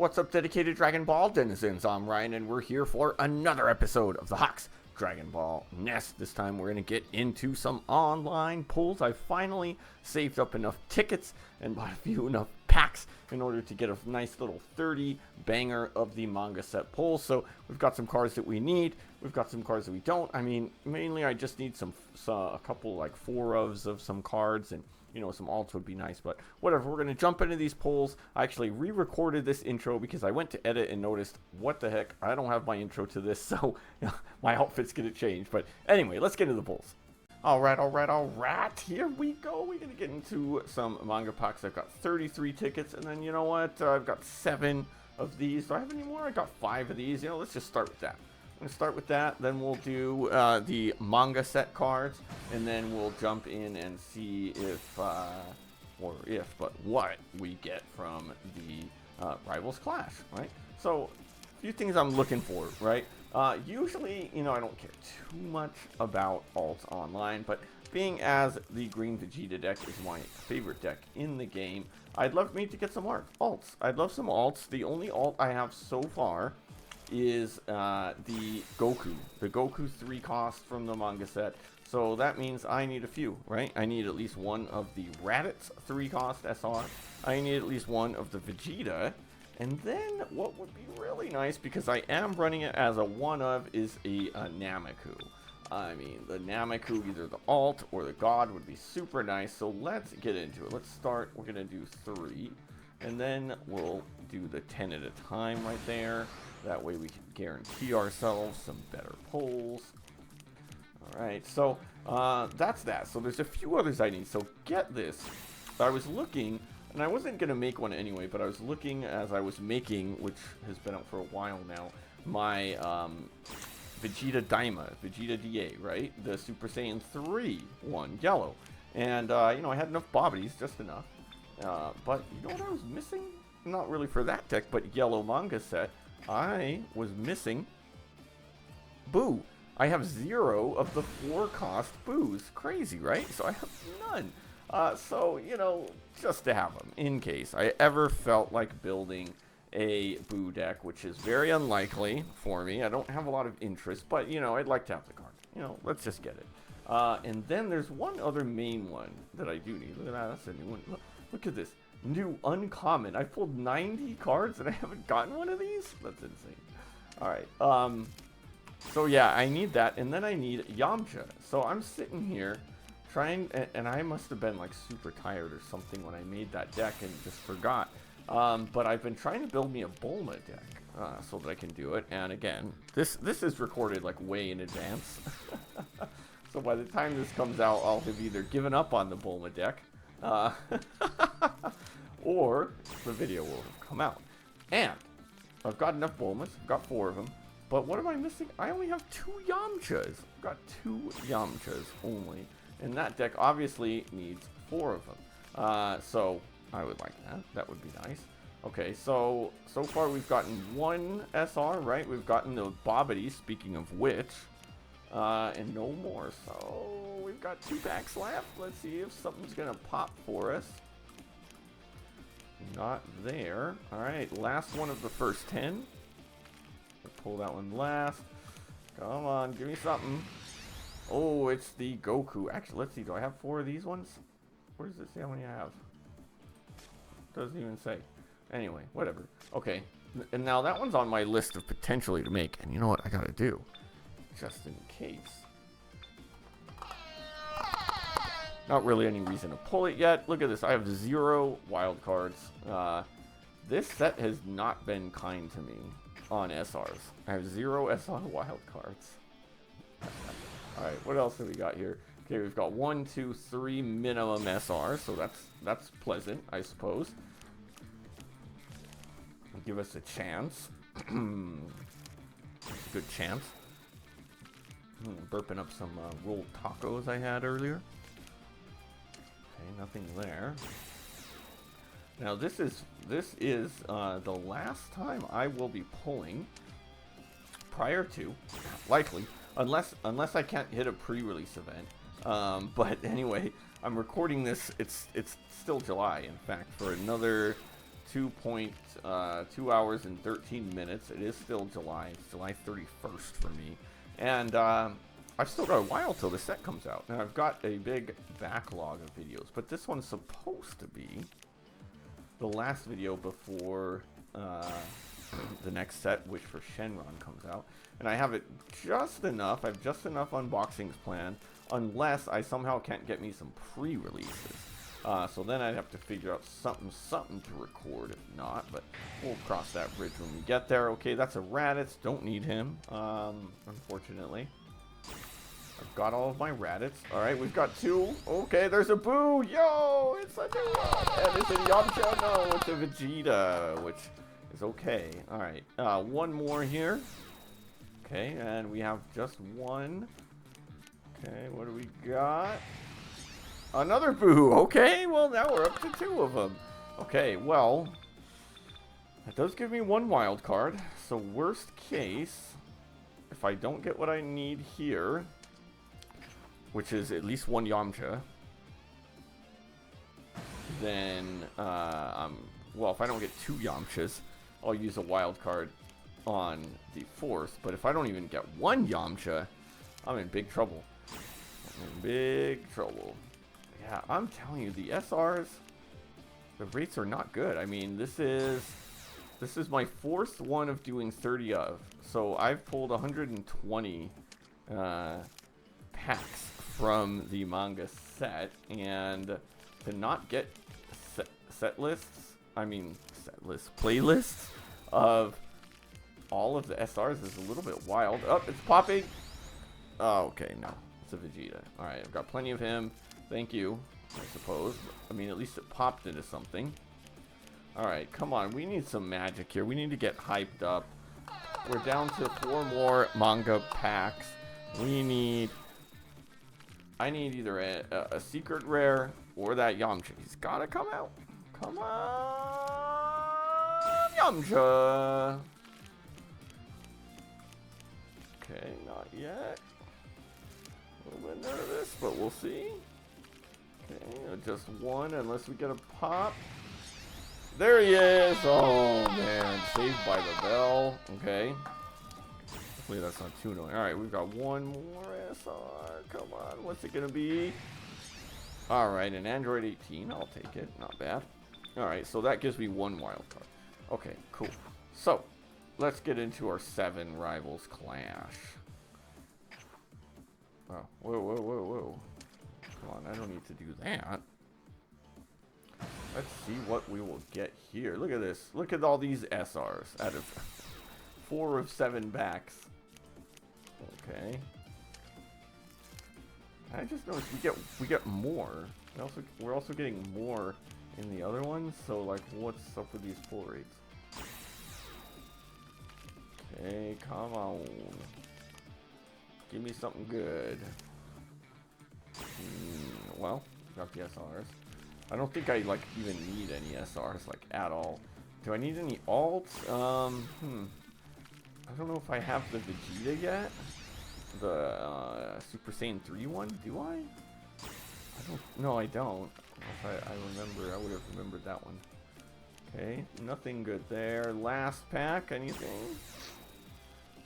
What's up, dedicated Dragon Ball denizens? I'm Ryan, and we're here for another episode of the Hawks Dragon Ball Nest. This time we're going to get into some online pulls. I finally saved up enough tickets and bought enough packs in order to get a nice little 30 banger of the manga set pull. So we've got some cards that we need. We've got some cards that we don't. I mean, mainly I just need a couple, like 4 ofs of some cards, and you know, some alts would be nice, but whatever. We're going to jump into these polls. I actually re-recorded this intro because I went to edit and noticed, what the heck, I don't have my intro to this, so my outfit's going to change. But anyway, let's get into the polls. All right. Here we go. We're going to get into some manga packs. I've got 33 tickets, and then you know what? I've got 7 of these. Do I have any more? I got 5 of these. You know, let's just start with that. I'm going to start with that, then we'll do the manga set cards, and then we'll jump in and see what we get from the Rivals Clash, right? So, a few things I'm looking for, right? Usually, you know, I don't care too much about alts online, but being as the Green Vegeta deck is my favorite deck in the game, I'd love me to get some alts. I'd love some alts. The only alt I have so far is the Goku 3 cost from the manga set. So that means I need a few, right? I need at least one of the Raditz 3 cost SR. I need at least one of the Vegeta. And then what would be really nice, because I am running it as a one of, is a Nameku. I mean, the Nameku, either the alt or the god, would be super nice. So let's get into it. Let's start. We're going to do 3. And then we'll do the 10 at a time right there. That way we can guarantee ourselves some better pulls. Alright, so that's that. So there's a few others I need. So get this. I was looking, and I wasn't going to make one anyway, but I was looking as I was making, which has been out for a while now, my Vegeta DA, right? The Super Saiyan 3 one, yellow. And, you know, I had enough bobbies, just enough. But you know what I was missing? Not really for that deck, but yellow manga set. I was missing Buu. I have 0 of the 4 cost Boos. Crazy, right? So I have none. So, you know, just to have them in case I ever felt like building a Buu deck, which is very unlikely for me. I don't have a lot of interest, but, you know, I'd like to have the card. You know, let's just get it. And then there's one other main one that I do need. Look at that. That's a new one. Look at this. New uncommon. I pulled 90 cards and I haven't gotten one of these? That's insane. Alright, so yeah, I need that, and then I need Yamcha. So I'm sitting here trying, and I must have been like super tired or something when I made that deck and just forgot. But I've been trying to build me a Bulma deck so that I can do it. And again, this is recorded like way in advance. So by the time this comes out, I'll have either given up on the Bulma deck, or the video will have come out. And I've got enough Bulmas, I've got 4 of them, but what am I missing? I only have 2 Yamchas. I've got 2 Yamchas only, and that deck obviously needs 4 of them. So I would like that. That would be nice. Okay, so far we've gotten 1 SR, right? We've gotten the Bobbity, speaking of which, and no more. So we've got 2 packs left. Let's see if something's gonna pop for us. Not there. Alright, last one of the first 10. Pull that one last. Come on, give me something. Oh, it's the Goku. Actually, let's see. Do I have 4 of these ones? Where does it say how many I have? Doesn't even say. Anyway, whatever. Okay, and now that one's on my list of potentially to make. And you know what I gotta do? Just in case. Not really any reason to pull it yet. Look at this. I have 0 wild cards. This set has not been kind to me on SRs. I have 0 SR wild cards. Alright, what else have we got here? Okay, we've got 1, 2, 3 minimum SR, so that's pleasant, I suppose. Give us a chance. Good chance. Burping up some rolled tacos I had earlier. Okay, nothing there. Now this is the last time I will be pulling prior to, likely, unless I can't hit a pre-release event. But anyway, I'm recording this. It's still July, in fact, for another 2 hours and 13 minutes. It is still July. It's July 31st for me. And I've still got a while till the set comes out. And I've got a big backlog of videos. But this one's supposed to be the last video before the next set, which for Shenron comes out. And I have it just enough. I have just enough unboxings planned. Unless I somehow can't get me some pre-releases. So then I'd have to figure out something to record if not, but we'll cross that bridge when we get there. Okay, that's a Raditz. Don't need him, unfortunately. I've got all of my Raditz. All right, we've got 2. Okay, there's a Buu. Yo, it's a new one. And it's a Yamcha. No, it's a Vegeta, which is okay. All right, one more here. Okay, and we have just one. Okay, what do we got? Another Buu. Okay, well, now we're up to 2 of them. Okay, well, that does give me 1 wild card. So worst case, if I don't get what I need here, which is at least 1 Yamcha, then, well, if I don't get 2 Yamchas, I'll use a wild card on the 4th. But if I don't even get 1 Yamcha, I'm in big trouble. In big trouble. Yeah, I'm telling you, the SRs, the rates are not good. I mean, this is my 4th one of doing 30 of. So I've pulled 120 packs from the manga set, and to not get playlists of all of the SRs is a little bit wild. Oh, it's popping. Oh, okay, no. A Vegeta. Alright, I've got plenty of him. Thank you, I suppose. I mean, at least it popped into something. Alright, come on. We need some magic here. We need to get hyped up. We're down to 4 more manga packs. I need either a secret rare or that Yamcha. He's gotta come out. Come on, Yamcha. Okay, not yet. A little bit nervous, but we'll see. Okay, just 1 unless we get a pop. There he is! Oh man, saved by the bell. Okay. Hopefully that's not too annoying. Alright, we've got 1 more SR. Come on, what's it gonna be? Alright, an Android 18. I'll take it. Not bad. Alright, so that gives me 1 wild card. Okay, cool. So, let's get into our 7 rivals clash. Oh, whoa. Come on, I don't need to do that. Let's see what we will get here. Look at this. Look at all these SRs out of 4 of 7 backs. Okay. I just noticed we get more. We're also getting more in the other ones. So like, what's up with these pull rates? Okay, come on. Give me something good. Well, got the SRs. I don't think I like even need any SRs like at all. Do I need any alts? I don't know if I have the Vegeta yet. The Super Saiyan 3 one. Do I? I don't. No, I don't. If I remember, I would have remembered that one. Okay, nothing good there. Last pack. Anything?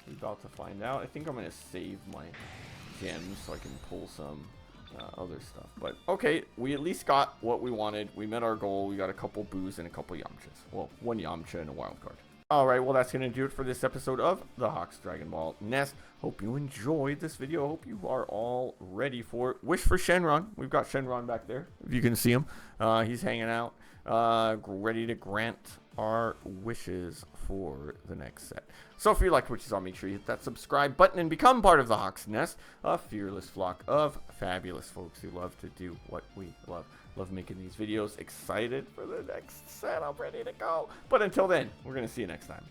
We're about to find out. I think I'm gonna save my gems so I can pull some other stuff. But okay, we at least got what we wanted. We met our goal. We got a couple Boos and a couple Yamchas. Well, 1 Yamcha and a wild card. Alright, well that's going to do it for this episode of the Hawks Dragon Ball Nest. Hope you enjoyed this video. Hope you are all ready for it. Wish for Shenron. We've got Shenron back there, if you can see him. He's hanging out, ready to grant our wishes for the next set. So if you liked what you saw, make sure you hit that subscribe button and become part of the Hawks Nest, a fearless flock of fabulous folks who love to do what we love. Love making these videos. Excited for the next set. I'm ready to go. But until then, we're going to see you next time.